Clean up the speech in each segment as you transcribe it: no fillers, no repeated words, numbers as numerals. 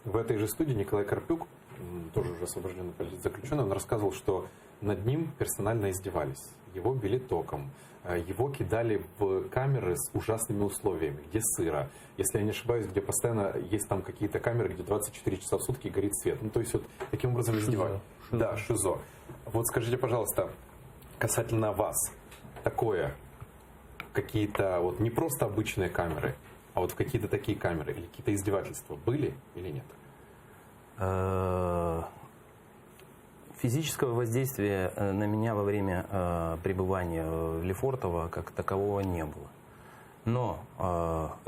В этой же студии Николай Карпюк, тоже уже освобожденный политзаключенный, он рассказывал, что над ним персонально издевались. Его били током, его кидали в камеры с ужасными условиями, где сыро. Если я не ошибаюсь, где постоянно есть там какие-то камеры, где 24 часа в сутки горит свет. Ну, то есть вот таким образом издевают. Да, ШИЗО. Вот скажите, пожалуйста, касательно вас, такое, какие-то вот не просто обычные камеры, а вот какие-то такие камеры или какие-то издевательства были или нет? Физического воздействия на меня во время пребывания в Лефортово как такового не было. Но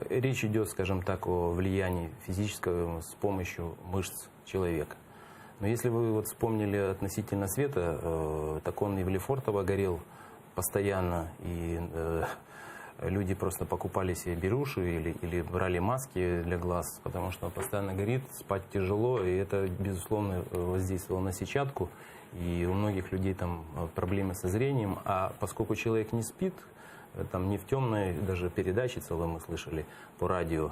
речь идет, скажем так, о влиянии физического с помощью мышц человека. Но если вы вот вспомнили относительно света, так он и в Лефортово горел постоянно, и люди просто покупали себе беруши или брали маски для глаз, потому что он постоянно горит, спать тяжело, и это, безусловно, воздействовало на сетчатку, и у многих людей там проблемы со зрением, а поскольку человек не спит, там не в темной даже передаче целой мы слышали по радио,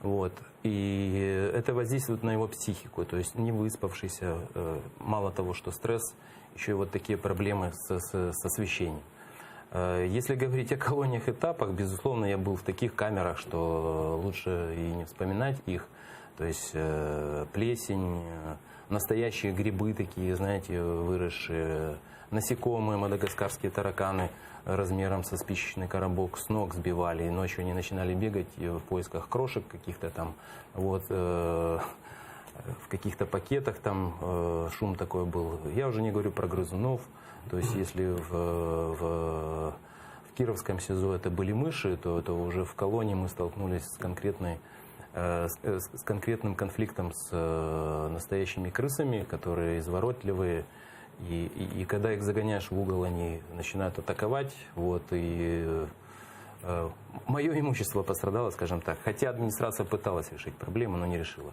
вот, и это воздействует на его психику, то есть не выспавшийся, мало того, что стресс, еще и вот такие проблемы с освещением. Если говорить о колониях, этапах, безусловно, я был в таких камерах, что лучше и не вспоминать их. То есть плесень, настоящие грибы такие, знаете, выросшие, насекомые, мадагаскарские тараканы размером со спичечный коробок с ног сбивали, и ночью они начинали бегать в поисках крошек каких-то там, вот, в каких-то пакетах там шум такой был. Я уже не говорю про грызунов. То есть если в Кировском СИЗО это были мыши, то уже в колонии мы столкнулись с конкретным конфликтом с настоящими крысами, которые изворотливые. И когда их загоняешь в угол, они начинают атаковать. Вот, и мое имущество пострадало, скажем так. Хотя администрация пыталась решить проблему, но не решила.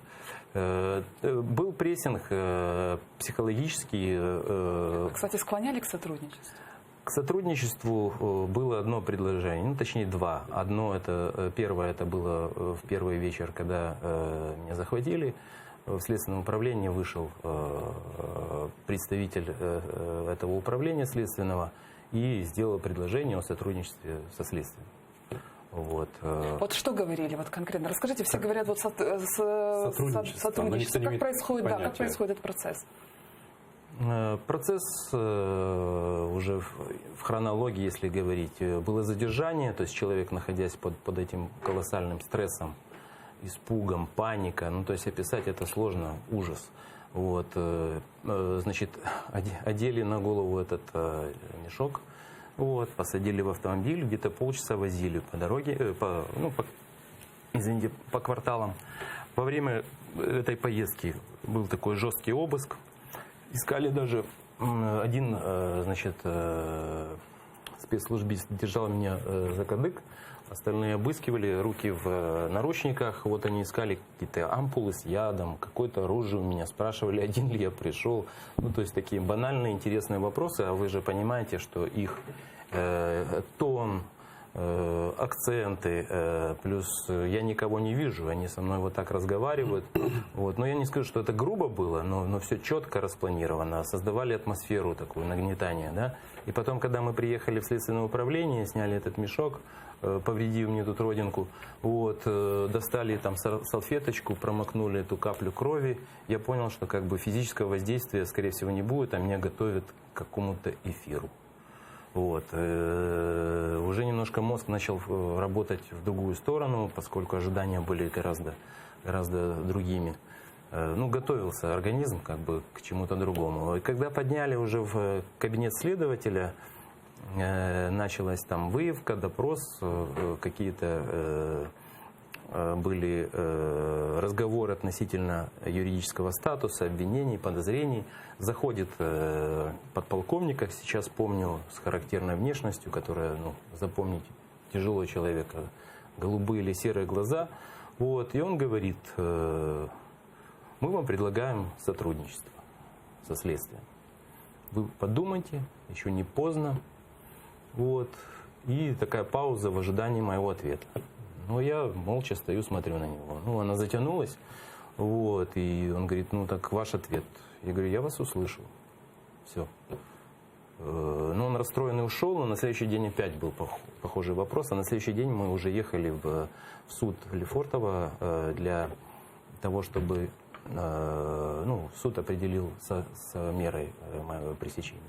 Был прессинг психологический. Кстати, склоняли к сотрудничеству? К сотрудничеству было одно предложение, ну точнее два. Первое это было в первый вечер, когда меня захватили. В следственном управлении вышел представитель этого управления следственного и сделал предложение о сотрудничестве со следствием. Вот. Вот что говорили вот конкретно? Расскажите, все говорят вот сотрудничество. Как происходит, да, как происходит этот процесс? Процесс уже в хронологии, если говорить, было задержание, то есть человек, находясь под этим колоссальным стрессом, испугом, паника, ну то есть описать это сложно, ужас. Вот, значит, одели на голову этот мешок. Вот, посадили в автомобиль, где-то полчаса возили по дороге, по кварталам. Во время этой поездки был такой жесткий обыск. Искали даже один, значит, спецслужбист держал меня за кадык, остальные обыскивали, руки в наручниках. Вот они искали какие-то ампулы с ядом, какое-то оружие у меня, спрашивали, один ли я пришел. Ну, то есть такие банальные, интересные вопросы, а вы же понимаете, что их тон, акценты, плюс я никого не вижу, они со мной вот так разговаривают. Вот. Но я не скажу, что это грубо было, но все четко распланировано, создавали атмосферу такую, нагнетания. Да? И потом, когда мы приехали в следственное управление, сняли этот мешок, повредив мне тут родинку, вот, достали там салфеточку, промокнули эту каплю крови, я понял, что как бы физического воздействия, скорее всего, не будет, а меня готовят к какому-то эфиру. Вот. Уже немножко мозг начал работать в другую сторону, поскольку ожидания были гораздо другими. Ну, готовился организм как бы к чему-то другому. И когда подняли уже в кабинет следователя, началась там выявка, допрос, какие-то были разговоры относительно юридического статуса, обвинений, подозрений. Заходит подполковник, как сейчас помню, с характерной внешностью, которая, ну, запомнить тяжело человека, голубые или серые глаза. Вот, и он говорит: мы вам предлагаем сотрудничество со следствием. Вы подумайте, еще не поздно. Вот. И такая пауза в ожидании моего ответа. Но я молча стою, смотрю на него. Ну, она затянулась. Вот, и он говорит, ну так ваш ответ. Я говорю, я вас услышал. Все. Ну, он расстроенный ушел, но на следующий день опять был похожий вопрос. А на следующий день мы уже ехали в суд Лефортово для того, чтобы суд определил с мерой моего пресечения.